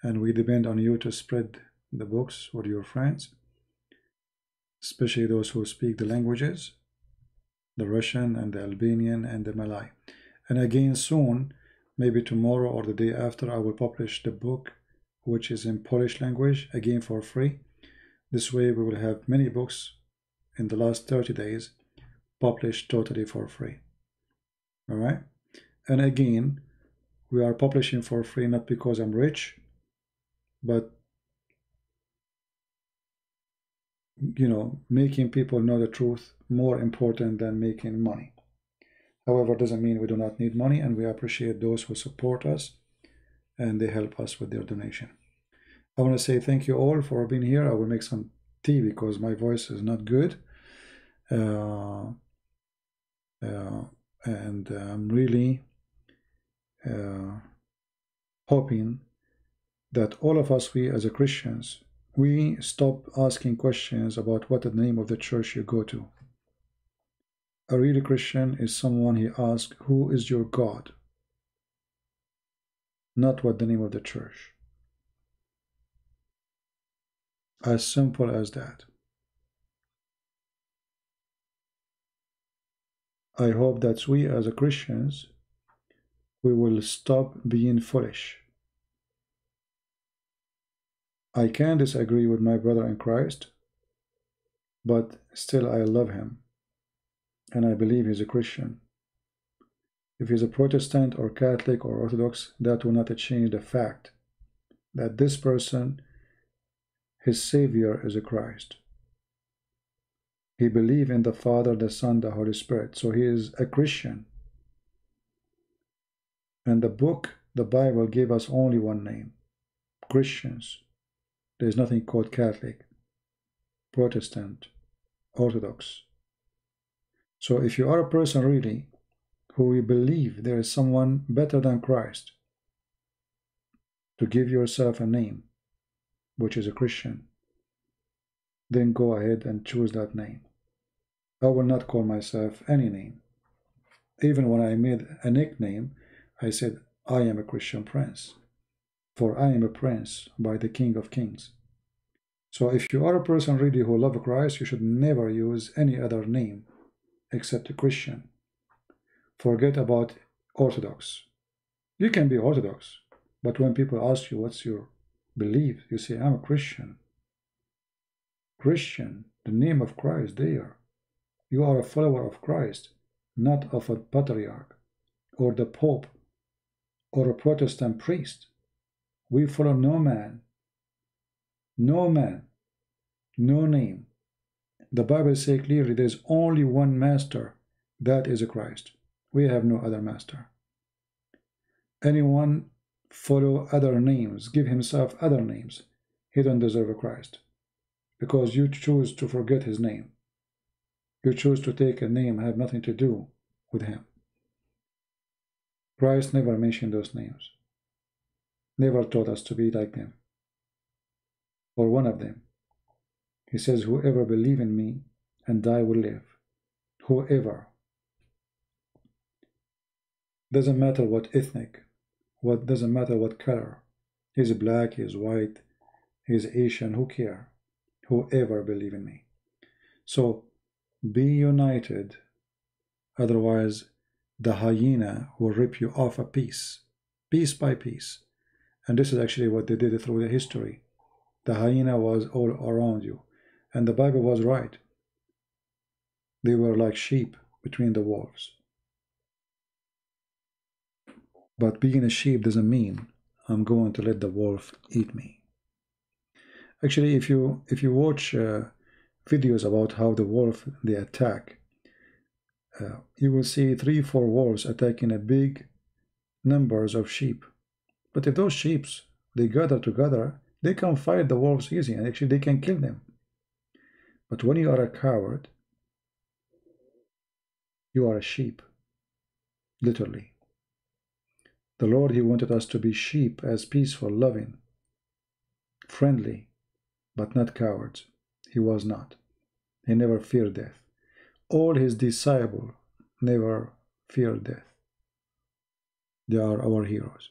and we depend on you to spread the books with your friends, especially those who speak the languages, the Russian and the Albanian and the Malay. And again soon, maybe tomorrow or the day after, I will publish the book which is in Polish language, again for free. This way we will have many books in the last 30 days published totally for free. All right? And again, we are publishing for free not because I'm rich, but making people know the truth more important than making money. However, doesn't mean we do not need money, and we appreciate those who support us and they help us with their donation. I want to say thank you all for being here. I will make some tea because my voice is not good. And I'm really hoping that all of us, we as a Christians, we stop asking questions about what the name of the church you go to. A real Christian is someone he asks, who is your God? Not what the name of the church. As simple as that. I hope that we as a Christians, we will stop being foolish. I can disagree with my brother in Christ, but still I love him, and I believe he's a Christian. If he's a Protestant or Catholic or Orthodox, that will not change the fact that this person, his Savior is a Christ. He believes in the Father, the Son, the Holy Spirit, so he is a Christian. And the book, the Bible, gave us only one name, Christians. There is nothing called Catholic, Protestant, Orthodox. So if you are a person really who you believe there is someone better than Christ, to give yourself a name, which is a Christian, then go ahead and choose that name. I will not call myself any name. Even when I made a nickname, I said, I am a Christian prince, for I am a prince by the King of Kings. So if you are a person really who loves Christ, you should never use any other name except a Christian. Forget about Orthodox. You can be Orthodox, but when people ask you what's your belief, you say, I'm a Christian. Christian, the name of Christ there. You are a follower of Christ, not of a patriarch or the Pope or a Protestant priest. We follow no man, no man, no name. The Bible says clearly there is only one master, that is Christ. We have no other master. Anyone follow other names, give himself other names, he don't deserve a Christ, because you choose to forget his name. You choose to take a name have nothing to do with him. Christ never mentioned those names, never taught us to be like them, or one of them. He says, whoever believes in me and die will live. Whoever. Doesn't matter what ethnic, doesn't matter what color. He's black, he's white, he's Asian, who cares? Whoever believes in me. So be united, otherwise the hyena will rip you off a piece by piece. And this is actually what they did through the history. The hyena was all around you, and the Bible was right. They were like sheep between the wolves. But being a sheep doesn't mean I'm going to let the wolf eat me. Actually, if you watch videos about how the wolf they attack, you will see 3-4 wolves attacking a big numbers of sheep. But if those sheep they gather together, they can fight the wolves easy, and actually they can kill them. But when you are a coward, you are a sheep, literally. The Lord, he wanted us to be sheep, as peaceful, loving, friendly, but not cowards. He was not. He never feared death. All his disciples never feared death. They are our heroes.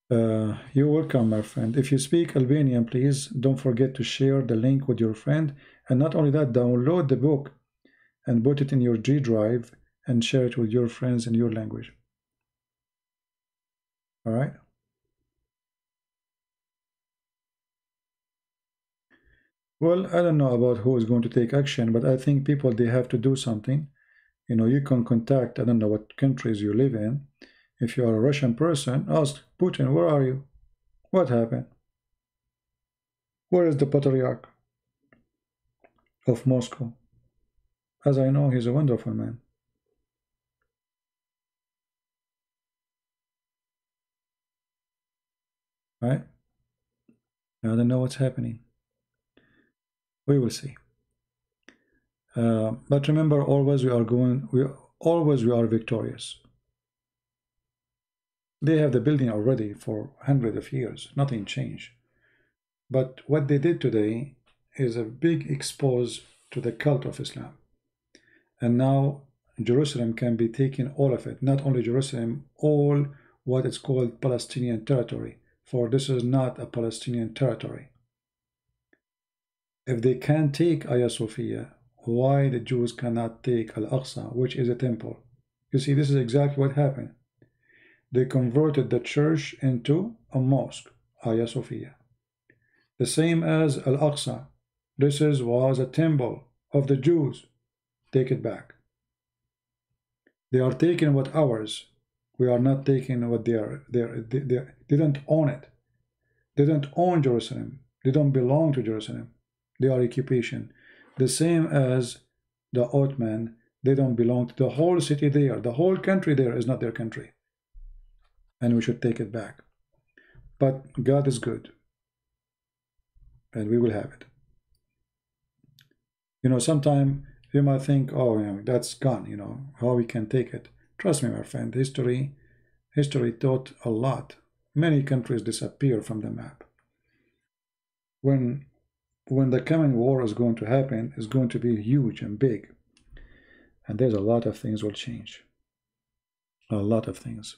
You're welcome, my friend. If you speak Albanian, please don't forget to share the link with your friend. And not only that, download the book and put it in your G drive and share it with your friends in your language. All right? Well, I don't know about who is going to take action, but I think people, they have to do something. You know, you can contact, I don't know what countries you live in. If you are a Russian person, ask Putin, where are you? What happened? Where is the patriarch of Moscow? As I know, he's a wonderful man. Right? I don't know what's happening. We will see. But remember, always we are victorious. They have the building already for hundreds of years. Nothing changed. But what they did today is a big expose to the cult of Islam. And now Jerusalem can be taken, all of it. Not only Jerusalem, all what is called Palestinian territory. For this is not a Palestinian territory. If they can take Hagia Sophia, why the Jews cannot take Al-Aqsa, which is a temple? You see, this is exactly what happened. They converted the church into a mosque, Hagia Sophia. The same as Al-Aqsa. This was a temple of the Jews. Take it back. They are taking what ours. We are not taking what they are. They don't own it. They don't own Jerusalem. They don't belong to Jerusalem. They are occupation. The same as the Ottoman. They don't belong to the whole city there. The whole country there is not their country. And we should take it back. But God is good. And we will have it. You know, sometimes you might think, oh, you know, that's gone, you know, how we can take it. Trust me, my friend, history taught a lot. Many countries disappear from the map. When the coming war is going to happen, it's going to be huge and big. And there's a lot of things will change. A lot of things.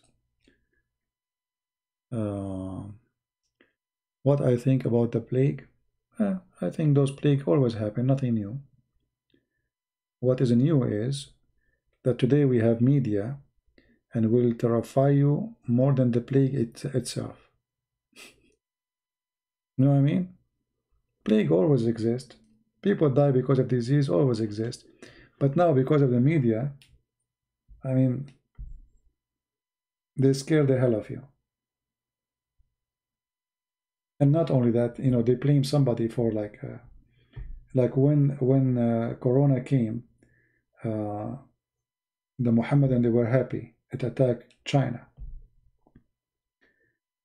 What I think about the plague? I think those plagues always happen, nothing new. What is new is that today we have media and will terrify you more than the plague itself. You know what I mean? Plague always exists. People die because of disease, always exist. But now, because of the media, I mean, they scare the hell of you. And not only that, you know, they blame somebody for like when Corona came, the Mohammedan, they were happy. It attacked China.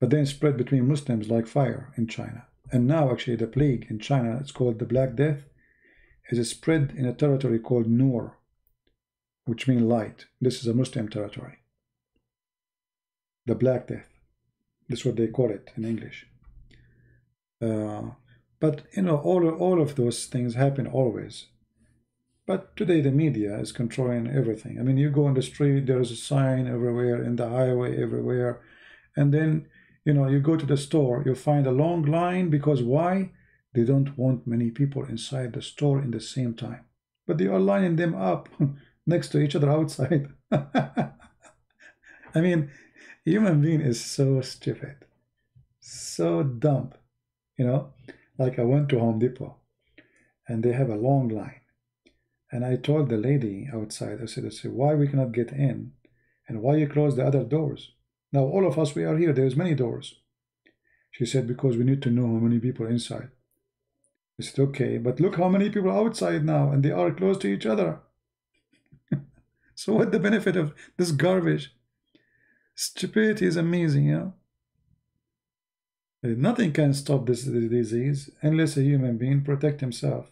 But then spread between Muslims like fire in China. And now actually the plague in China, it's called the Black Death, is spread in a territory called Nur, which means light. This is a Muslim territory. The Black Death. That's what they call it in English. But you know, all of those things happen always. But today the media is controlling everything. I mean, you go on the street, there is a sign everywhere, in the highway everywhere, and then you know, you go to the store, you find a long line because why? They don't want many people inside the store in the same time. But they are lining them up next to each other outside. I mean, human being is so stupid, so dumb. You know, like I went to Home Depot and they have a long line. And I told the lady outside, I said, why we cannot get in and why you close the other doors? Now, all of us, we are here. There's many doors. She said, because we need to know how many people inside. I said, okay, but look how many people are outside now, and they are close to each other. So what the benefit of this garbage? Stupidity is amazing, you know? Nothing can stop this disease unless a human being protect himself.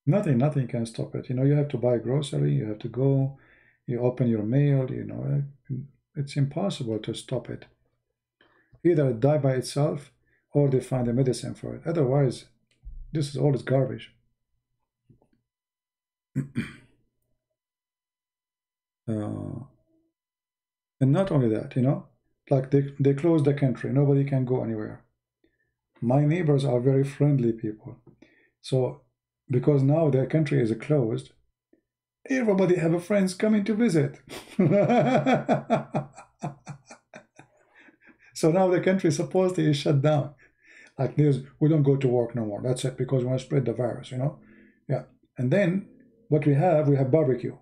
Nothing can stop it. You know, you have to buy grocery, you have to go, you open your mail, you know, it's impossible to stop it. Either it die by itself or they find a medicine for it. Otherwise, this is all this garbage. And not only that, you know, like they close the country. Nobody can go anywhere. My neighbors are very friendly people. So because now their country is closed, everybody have friends coming to visit. So now the country supposedly is shut down. Like this, we don't go to work no more. That's it, because we want to spread the virus, you know? Yeah. And then what we have barbecue.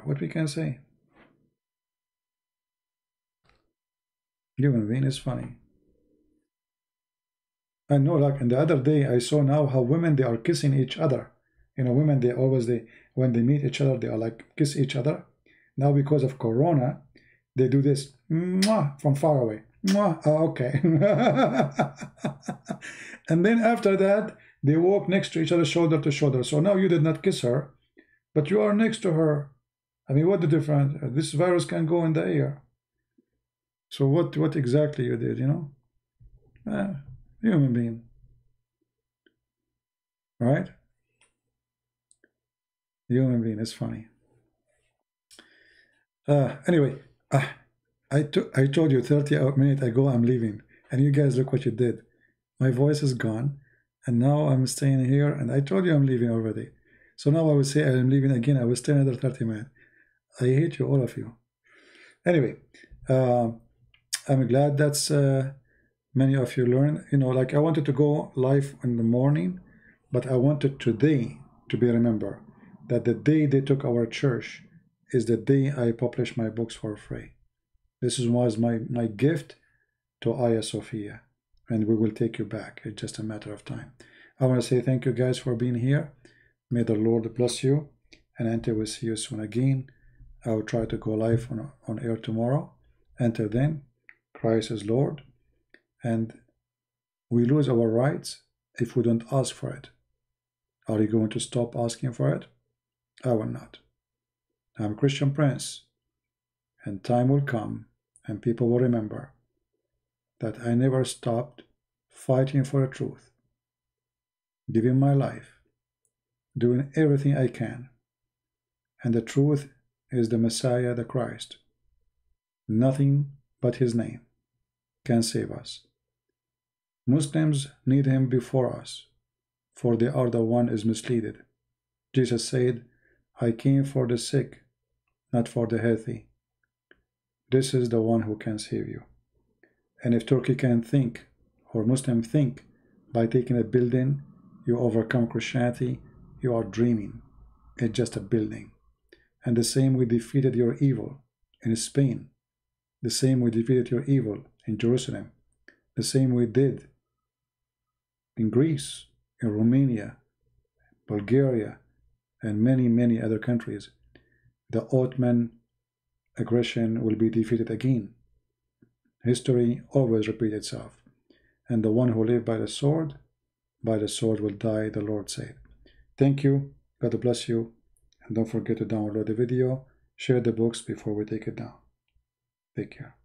What we can say? Human being is funny. I know, like, and the other day I saw now how women, they are kissing each other. You know, women, when they meet each other, they are like kiss each other. Now because of Corona, they do this mwah, from far away. Mwah, oh, okay. And then after that, they walk next to each other, shoulder to shoulder. So now you did not kiss her, but you are next to her. I mean, what the difference? This virus can go in the air. So what exactly you did, you know? Human being. Right? Human being is funny. Anyway, I told you 30 minutes ago I'm leaving, and you guys look what you did. My voice is gone, and now I'm staying here, and I told you I'm leaving already. So now I will say I'm leaving again. I will stay another 30 minutes. I hate you, all of you. Anyway, I'm glad that's many of you learn. You know, like I wanted to go live in the morning, but I wanted today to be remembered that the day they took our church is the day I published my books for free. This was my gift to HAGIA Sophia, and we will take you back. It's just a matter of time. I want to say thank you guys for being here. May the Lord bless you, and until we see you soon again, I will try to go live on air tomorrow. Until then, Christ is Lord, and we lose our rights if we don't ask for it. Are you going to stop asking for it? I will not. I'm a Christian Prince, and time will come and people will remember that I never stopped fighting for the truth, giving my life, doing everything I can, and the truth is the Messiah, the Christ. Nothing but his name can save us. Muslims need him before us, for they are the one is misleaded. Jesus said, I came for the sick, not for the healthy. This is the one who can save you. And if Turkey can think, or Muslims think, By taking a building, you overcome Christianity. You are dreaming. It's just a building. And the same we defeated your evil in Spain. The same we defeated your evil in Jerusalem. The same we did in Greece, in Romania, Bulgaria, and many, many other countries. The Ottoman aggression will be defeated again. History always repeats itself. And the one who lives by the sword will die, the Lord said. Thank you. God bless you. And don't forget to download the video. Share the books before we take it down. Take care.